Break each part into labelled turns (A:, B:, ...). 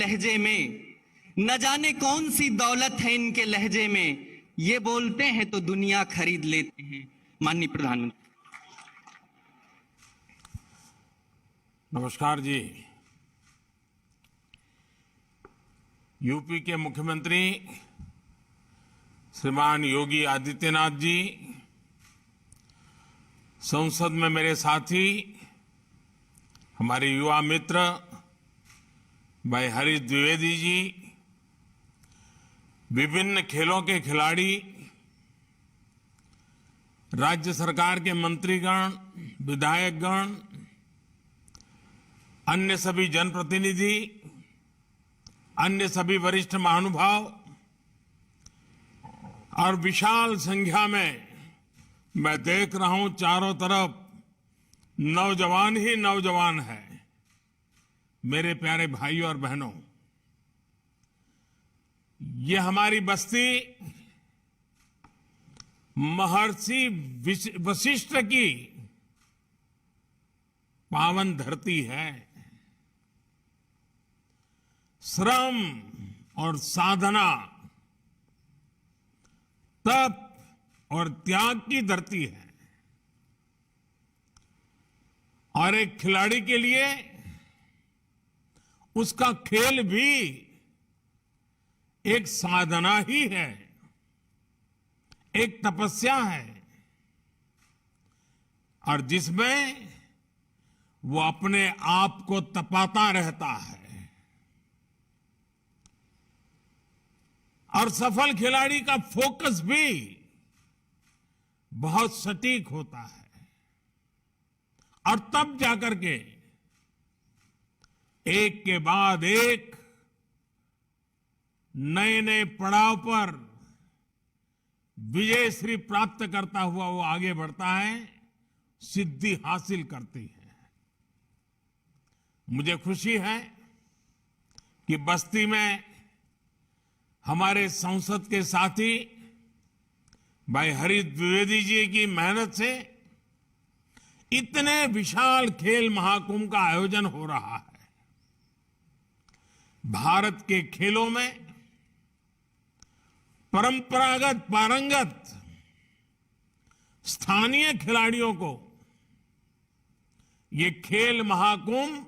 A: लहजे में, न जाने कौन सी दौलत है इनके लहजे में, ये बोलते हैं तो दुनिया खरीद लेते हैं। माननीय प्रधानमंत्री।
B: नमस्कार जी। यूपी के मुख्यमंत्री श्रीमान योगी आदित्यनाथ जी, संसद में मेरे साथी, हमारे युवा मित्र भाई हरीश द्विवेदी जी, विभिन्न खेलों के खिलाड़ी, राज्य सरकार के मंत्रीगण, विधायकगण, अन्य सभी जनप्रतिनिधि, अन्य सभी वरिष्ठ महानुभाव और विशाल संख्या में मैं देख रहा हूं चारों तरफ नौजवान ही नौजवान है। मेरे प्यारे भाइयों और बहनों, ये हमारी बस्ती महर्षि वशिष्ठ की पावन धरती है। श्रम और साधना, तप और त्याग की धरती है। और एक खिलाड़ी के लिए उसका खेल भी एक साधना ही है, एक तपस्या है, और जिसमें वो अपने आप को तपाता रहता है। और सफल खिलाड़ी का फोकस भी बहुत सटीक होता है, और तब जाकर के एक के बाद एक नए नए पड़ाव पर विजयश्री प्राप्त करता हुआ वो आगे बढ़ता है, सिद्धि हासिल करती है। मुझे खुशी है कि बस्ती में हमारे संसद के साथी भाई हरीश द्विवेदी जी की मेहनत से इतने विशाल खेल महाकुंभ का आयोजन हो रहा है। भारत के खेलों में परंपरागत पारंगत स्थानीय खिलाड़ियों को ये खेल महाकुंभ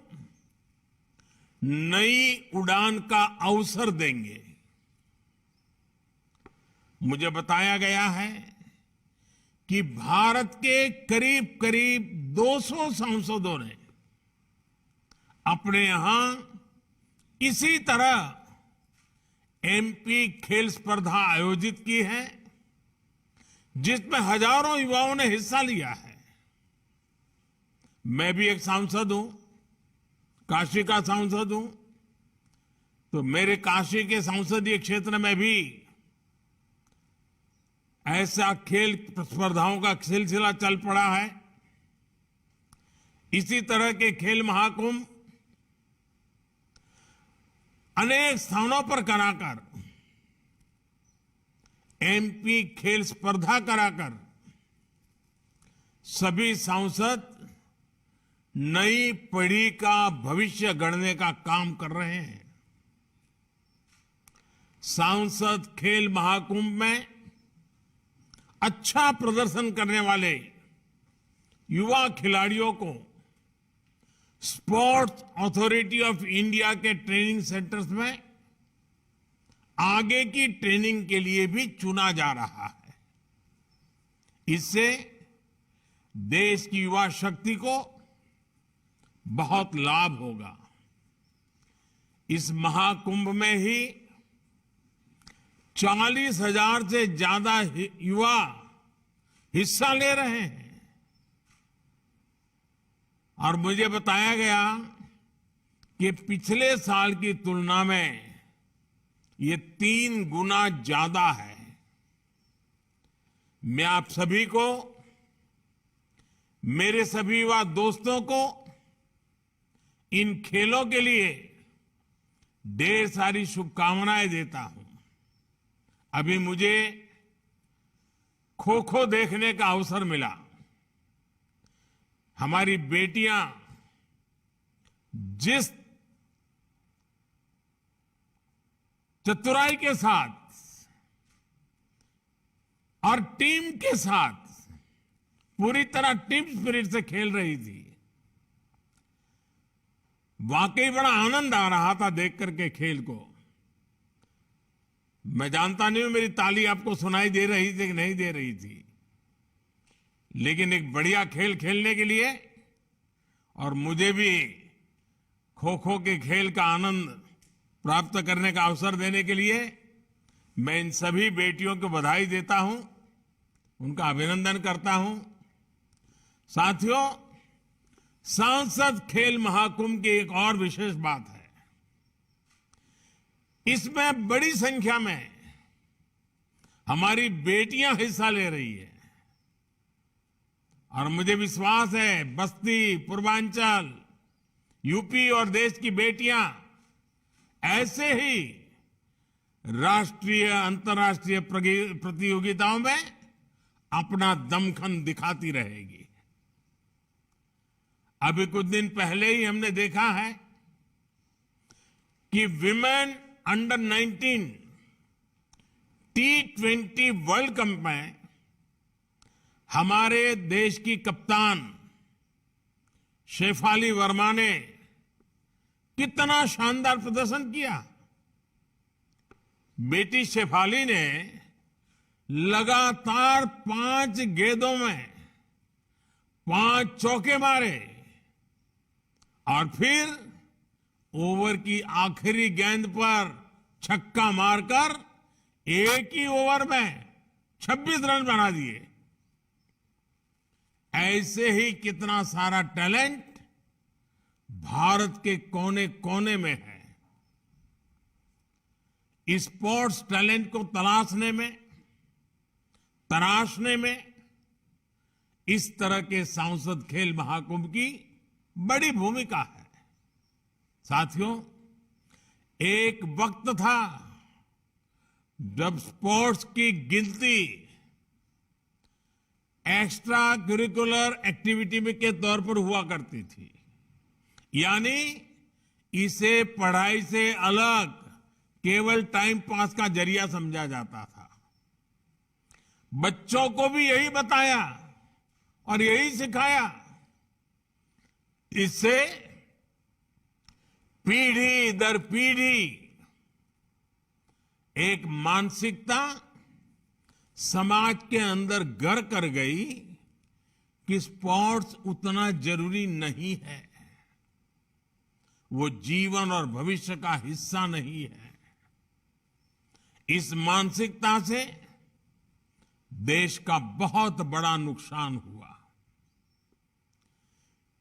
B: नई उड़ान का अवसर देंगे। मुझे बताया गया है कि भारत के करीब करीब 200 सांसदों ने अपने यहां इसी तरह एमपी खेल स्पर्धा आयोजित की है, जिसमें हजारों युवाओं ने हिस्सा लिया है। मैं भी एक सांसद हूं, काशी का सांसद हूं, तो मेरे काशी के संसदीय क्षेत्र में भी ऐसा खेल स्पर्धाओं का सिलसिला चल पड़ा है। इसी तरह के खेल महाकुंभ अनेक स्थानों पर कराकर, एमपी खेल स्पर्धा कराकर सभी सांसद नई पीढ़ी का भविष्य गढ़ने का काम कर रहे हैं। सांसद खेल महाकुंभ में अच्छा प्रदर्शन करने वाले युवा खिलाड़ियों को स्पोर्ट्स अथॉरिटी ऑफ इंडिया के ट्रेनिंग सेंटर्स में आगे की ट्रेनिंग के लिए भी चुना जा रहा है। इससे देश की युवा शक्ति को बहुत लाभ होगा। इस महाकुंभ में ही 40,000 से ज्यादा युवा हिस्सा ले रहे हैं, और मुझे बताया गया कि पिछले साल की तुलना में ये 3 गुना ज्यादा है। मैं आप सभी को, मेरे सभी युवा दोस्तों को इन खेलों के लिए ढेर सारी शुभकामनाएं देता हूं। अभी मुझे खो खो देखने का अवसर मिला। हमारी बेटियां जिस चतुराई के साथ और टीम के साथ पूरी तरह टीम स्पिरिट से खेल रही थी। वाकई बड़ा आनंद आ रहा था देख करके खेल को। मैं जानता नहीं हूं मेरी ताली आपको सुनाई दे रही थी कि नहीं दे रही थी, लेकिन एक बढ़िया खेल खेलने के लिए और मुझे भी खो खो के खेल का आनंद प्राप्त करने का अवसर देने के लिए मैं इन सभी बेटियों को बधाई देता हूं, उनका अभिनंदन करता हूं। साथियों, सांसद खेल महाकुंभ की एक और विशेष बात है, इसमें बड़ी संख्या में हमारी बेटियां हिस्सा ले रही है और मुझे विश्वास है बस्ती, पूर्वांचल, यूपी और देश की बेटियां ऐसे ही राष्ट्रीय अंतर्राष्ट्रीय प्रतियोगिताओं में अपना दमखम दिखाती रहेगी। अभी कुछ दिन पहले ही हमने देखा है कि women under 19 T20 world cup में हमारे देश की कप्तान शेफाली वर्मा ने कितना शानदार प्रदर्शन किया। बेटी शेफाली ने लगातार 5 गेंदों में 5 चौके मारे और फिर ओवर की आखिरी गेंद पर छक्का मारकर एक ही ओवर में 26 रन बना दिए। ऐसे ही कितना सारा टैलेंट भारत के कोने कोने में है। स्पोर्ट्स टैलेंट को तराशने में इस तरह के सांसद खेल महाकुंभ की बड़ी भूमिका है। साथियों, एक वक्त था जब स्पोर्ट्स की गिनती एक्स्ट्रा करिकुलर एक्टिविटी में के तौर पर हुआ करती थी, यानी इसे पढ़ाई से अलग केवल टाइम पास का जरिया समझा जाता था। बच्चों को भी यही बताया और यही सिखाया। इससे पीढ़ी दर पीढ़ी एक मानसिकता समाज के अंदर घर कर गई कि स्पोर्ट्स उतना जरूरी नहीं है, वो जीवन और भविष्य का हिस्सा नहीं है। इस मानसिकता से देश का बहुत बड़ा नुकसान हुआ।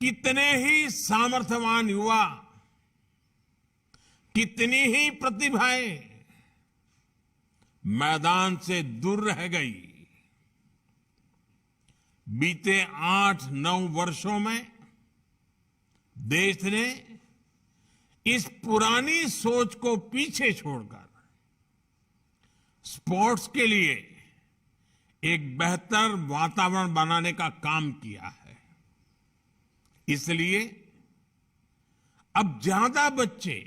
B: कितने ही सामर्थ्यवान युवा, कितनी ही प्रतिभाएं मैदान से दूर रह गई। बीते 8-9 वर्षों में देश ने इस पुरानी सोच को पीछे छोड़कर स्पोर्ट्स के लिए एक बेहतर वातावरण बनाने का काम किया है। इसलिए अब ज्यादा बच्चे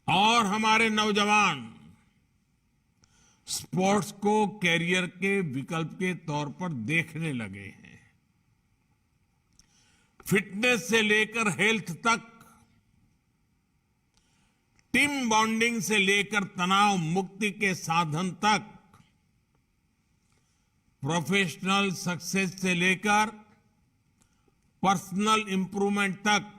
B: और हमारे नौजवान स्पोर्ट्स को कैरियर के विकल्प के तौर पर देखने लगे हैं। फिटनेस से लेकर हेल्थ तक, टीम बॉन्डिंग से लेकर तनाव मुक्ति के साधन तक, प्रोफेशनल सक्सेस से लेकर पर्सनल इंप्रूवमेंट तक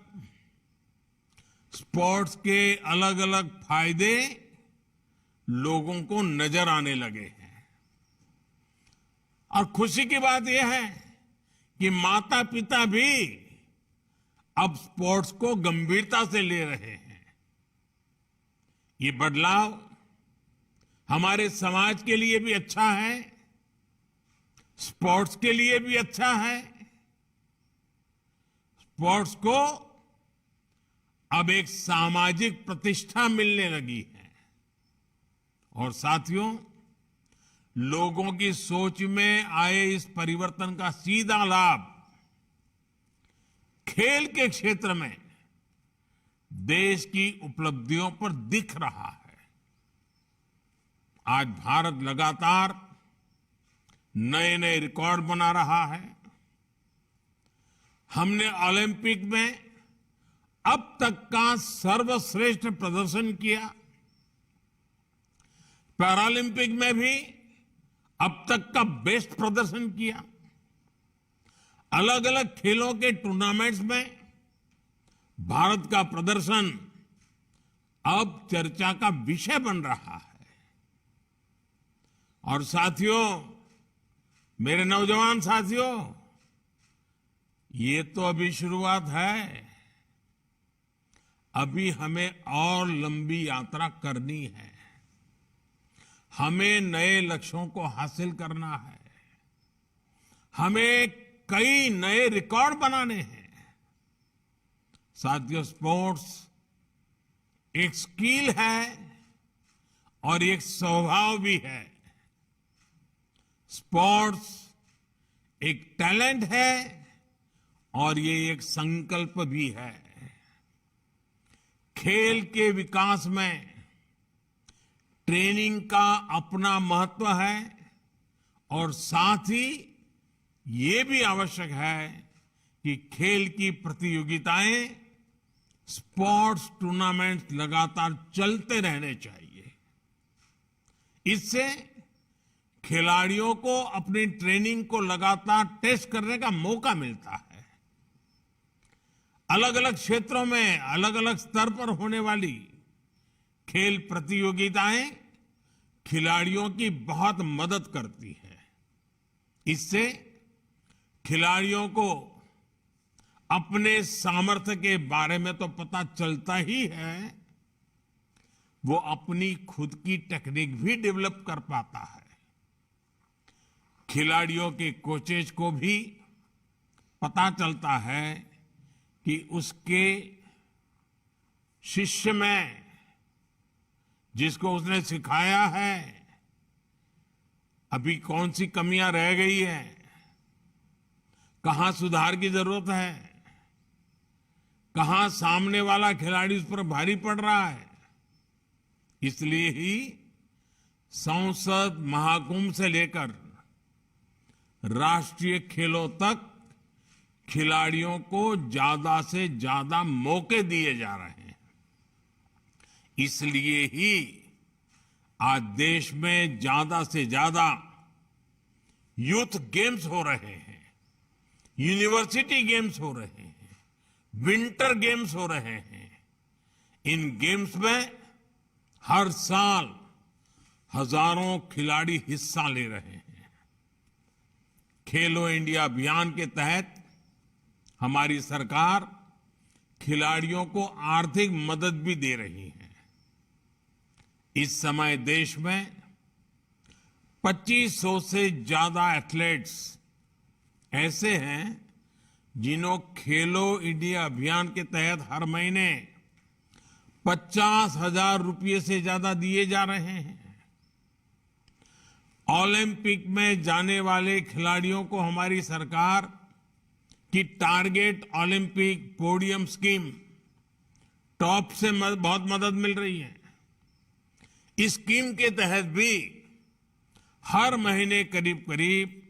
B: स्पोर्ट्स के अलग अलग फायदे लोगों को नजर आने लगे हैं। और खुशी की बात यह है कि माता पिता भी अब स्पोर्ट्स को गंभीरता से ले रहे हैं। ये बदलाव हमारे समाज के लिए भी अच्छा है, स्पोर्ट्स के लिए भी अच्छा है। स्पोर्ट्स को अब एक सामाजिक प्रतिष्ठा मिलने लगी है और साथियों, लोगों की सोच में आए इस परिवर्तन का सीधा लाभ खेल के क्षेत्र में देश की उपलब्धियों पर दिख रहा है। आज भारत लगातार नए नए रिकॉर्ड बना रहा है। हमने ओलंपिक में अब तक का सर्वश्रेष्ठ प्रदर्शन किया। पैरालंपिक में भी अब तक का बेस्ट प्रदर्शन किया। अलग अलग खेलों के टूर्नामेंट्स में भारत का प्रदर्शन अब चर्चा का विषय बन रहा है। और साथियों, मेरे नौजवान साथियों, ये तो अभी शुरुआत है। अभी हमें और लंबी यात्रा करनी है। हमें नए लक्ष्यों को हासिल करना है। हमें कई नए रिकॉर्ड बनाने हैं। साथियों, स्पोर्ट्स एक स्किल है और एक स्वभाव भी है। स्पोर्ट्स एक टैलेंट है और ये एक संकल्प भी है। खेल के विकास में ट्रेनिंग का अपना महत्व है और साथ ही ये भी आवश्यक है कि खेल की प्रतियोगिताएं, स्पोर्ट्स टूर्नामेंट्स लगातार चलते रहने चाहिए। इससे खिलाड़ियों को अपनी ट्रेनिंग को लगातार टेस्ट करने का मौका मिलता है। अलग अलग क्षेत्रों में अलग अलग स्तर पर होने वाली खेल प्रतियोगिताएं खिलाड़ियों की बहुत मदद करती है। इससे खिलाड़ियों को अपने सामर्थ्य के बारे में तो पता चलता ही है, वो अपनी खुद की टेक्निक भी डेवलप कर पाता है। खिलाड़ियों के कोचेज को भी पता चलता है कि उसके शिष्य में, जिसको उसने सिखाया है, अभी कौन सी कमियां रह गई है, कहां सुधार की जरूरत है, कहां सामने वाला खिलाड़ी उस पर भारी पड़ रहा है। इसलिए ही संसद महाकुंभ से लेकर राष्ट्रीय खेलों तक खिलाड़ियों को ज्यादा से ज्यादा मौके दिए जा रहे हैं। इसलिए ही आज देश में ज्यादा से ज्यादा यूथ गेम्स हो रहे हैं, यूनिवर्सिटी गेम्स हो रहे हैं, विंटर गेम्स हो रहे हैं। इन गेम्स में हर साल हजारों खिलाड़ी हिस्सा ले रहे हैं। खेलो इंडिया अभियान के तहत हमारी सरकार खिलाड़ियों को आर्थिक मदद भी दे रही है। इस समय देश में 2500 से ज्यादा एथलीट्स ऐसे हैं जिन्हों खेलो इंडिया अभियान के तहत हर महीने 50,000 रुपये से ज्यादा दिए जा रहे हैं। ओलंपिक में जाने वाले खिलाड़ियों को हमारी सरकार की target Olympic podium scheme top से बहुत मदद मिल रही है। इस स्कीम के तहत भी हर महीने करीब करीब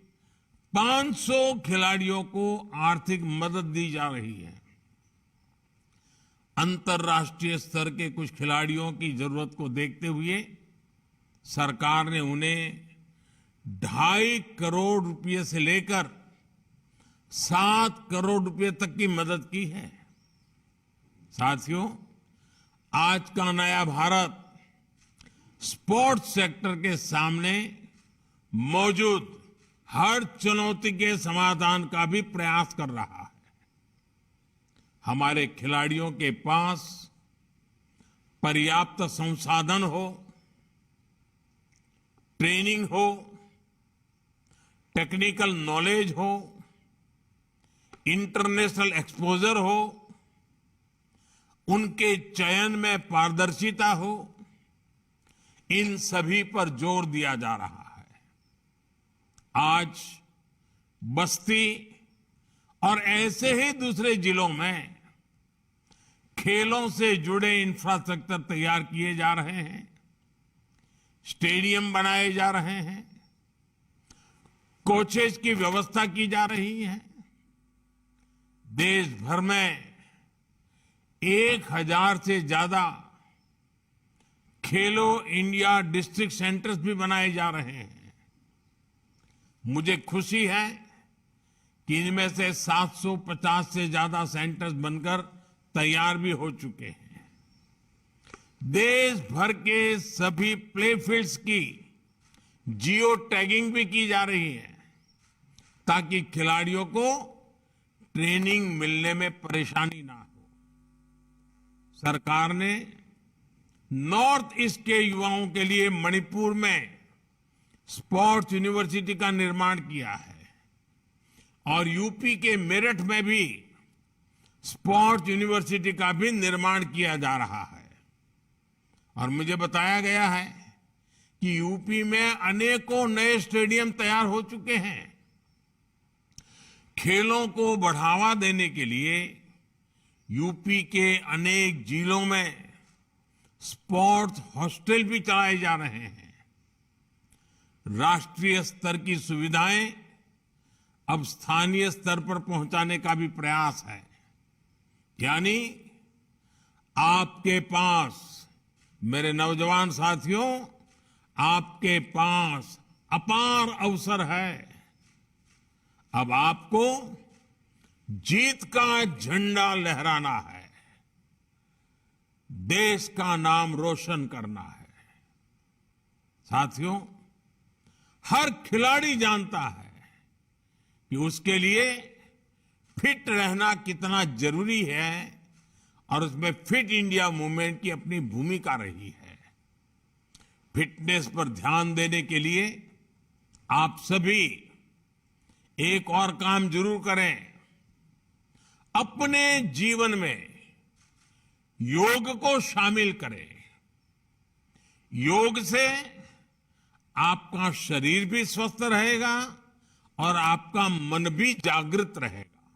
B: 500 खिलाड़ियों को आर्थिक मदद दी जा रही है। अंतर्राष्ट्रीय स्तर के कुछ खिलाड़ियों की जरूरत को देखते हुए सरकार ने उन्हें 2.5 करोड़ रुपए से लेकर 7 करोड़ रुपए तक की मदद की है। साथियों, आज का नया भारत स्पोर्ट्स सेक्टर के सामने मौजूद हर चुनौती के समाधान का भी प्रयास कर रहा है। हमारे खिलाड़ियों के पास पर्याप्त संसाधन हो, ट्रेनिंग हो, टेक्निकल नॉलेज हो, इंटरनेशनल एक्सपोजर हो, उनके चयन में पारदर्शिता हो, इन सभी पर जोर दिया जा रहा है। आज बस्ती और ऐसे ही दूसरे जिलों में खेलों से जुड़े इंफ्रास्ट्रक्चर तैयार किए जा रहे हैं। स्टेडियम बनाए जा रहे हैं, कोचेस की व्यवस्था की जा रही है। देश भर में 1000 से ज्यादा खेलो इंडिया डिस्ट्रिक्ट सेंटर्स भी बनाए जा रहे हैं। मुझे खुशी है कि इनमें से 750 से ज्यादा सेंटर्स बनकर तैयार भी हो चुके हैं। देश भर के सभी प्ले फील्ड्स की जियो टैगिंग भी की जा रही है ताकि खिलाड़ियों को ट्रेनिंग मिलने में परेशानी ना हो। सरकार ने नॉर्थ ईस्ट के युवाओं के लिए मणिपुर में स्पोर्ट्स यूनिवर्सिटी का निर्माण किया है और यूपी के मेरठ में भी स्पोर्ट्स यूनिवर्सिटी का भी निर्माण किया जा रहा है। और मुझे बताया गया है कि यूपी में अनेकों नए स्टेडियम तैयार हो चुके हैं। खेलों को बढ़ावा देने के लिए यूपी के अनेक जिलों में स्पोर्ट्स हॉस्टल भी चलाए जा रहे हैं। राष्ट्रीय स्तर की सुविधाएं अब स्थानीय स्तर पर पहुंचाने का भी प्रयास है। यानी आपके पास, मेरे नौजवान साथियों, आपके पास अपार अवसर है। अब आपको जीत का झंडा लहराना है, देश का नाम रोशन करना है। साथियों, हर खिलाड़ी जानता है कि उसके लिए फिट रहना कितना जरूरी है और उसमें फिट इंडिया मूवमेंट की अपनी भूमिका रही है। फिटनेस पर ध्यान देने के लिए आप सभी एक और काम जरूर करें। अपने जीवन में योग को शामिल करें। योग से आपका शरीर भी स्वस्थ रहेगा और आपका मन भी जागृत रहेगा।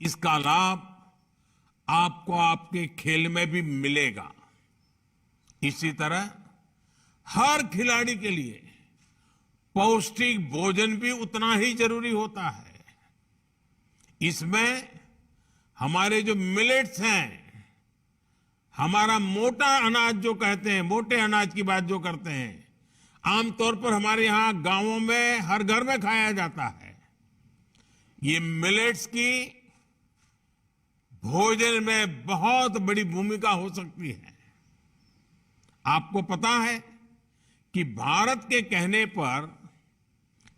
B: इसका लाभ आपको आपके खेल में भी मिलेगा। इसी तरह हर खिलाड़ी के लिए पौष्टिक भोजन भी उतना ही जरूरी होता है। इसमें हमारे जो मिलेट्स हैं, हमारा मोटा अनाज जो कहते हैं, मोटे अनाज की बात जो करते हैं, आमतौर पर हमारे यहां गांवों में हर घर में खाया जाता है। ये मिलेट्स की भोजन में बहुत बड़ी भूमिका हो सकती है। आपको पता है कि भारत के कहने पर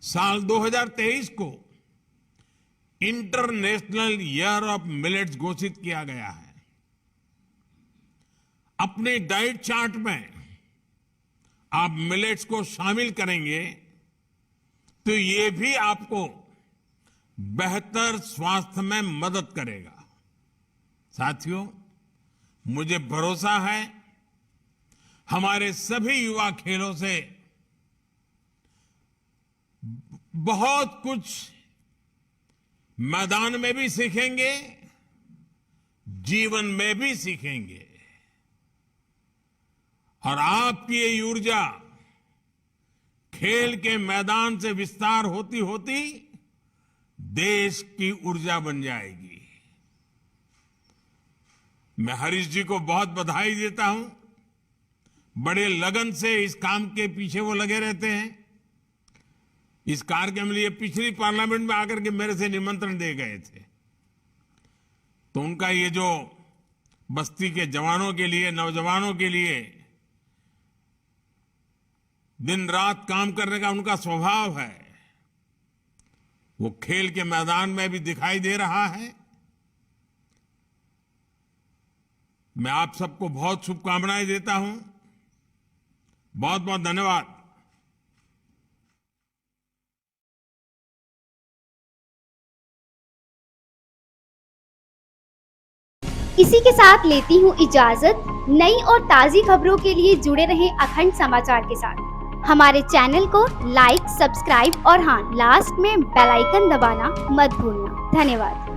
B: साल 2023 को इंटरनेशनल ईयर ऑफ मिलेट्स घोषित किया गया है। अपने डाइट चार्ट में आप मिलेट्स को शामिल करेंगे तो ये भी आपको बेहतर स्वास्थ्य में मदद करेगा। साथियों, मुझे भरोसा है हमारे सभी युवा खेलों से बहुत कुछ मैदान में भी सीखेंगे, जीवन में भी सीखेंगे। और आपकी ये ऊर्जा खेल के मैदान से विस्तार होती होती देश की ऊर्जा बन जाएगी। मैं हरीश जी को बहुत बधाई देता हूं। बड़े लगन से इस काम के पीछे वो लगे रहते हैं। इस कार्यक्रम के लिए पिछली पार्लियामेंट में आकर के मेरे से निमंत्रण दे गए थे, तो उनका ये जो बस्ती के जवानों के लिए, नौजवानों के लिए दिन रात काम करने का उनका स्वभाव है, वो खेल के मैदान में भी दिखाई दे रहा है। मैं आप सबको बहुत शुभकामनाएं देता हूं। बहुत बहुत धन्यवाद।
C: इसी के साथ लेती हूँ इजाजत। नई और ताज़ी खबरों के लिए जुड़े रहें अखंड समाचार के साथ। हमारे चैनल को लाइक, सब्सक्राइब और हाँ, लास्ट में बेल आइकन दबाना मत भूलना। धन्यवाद।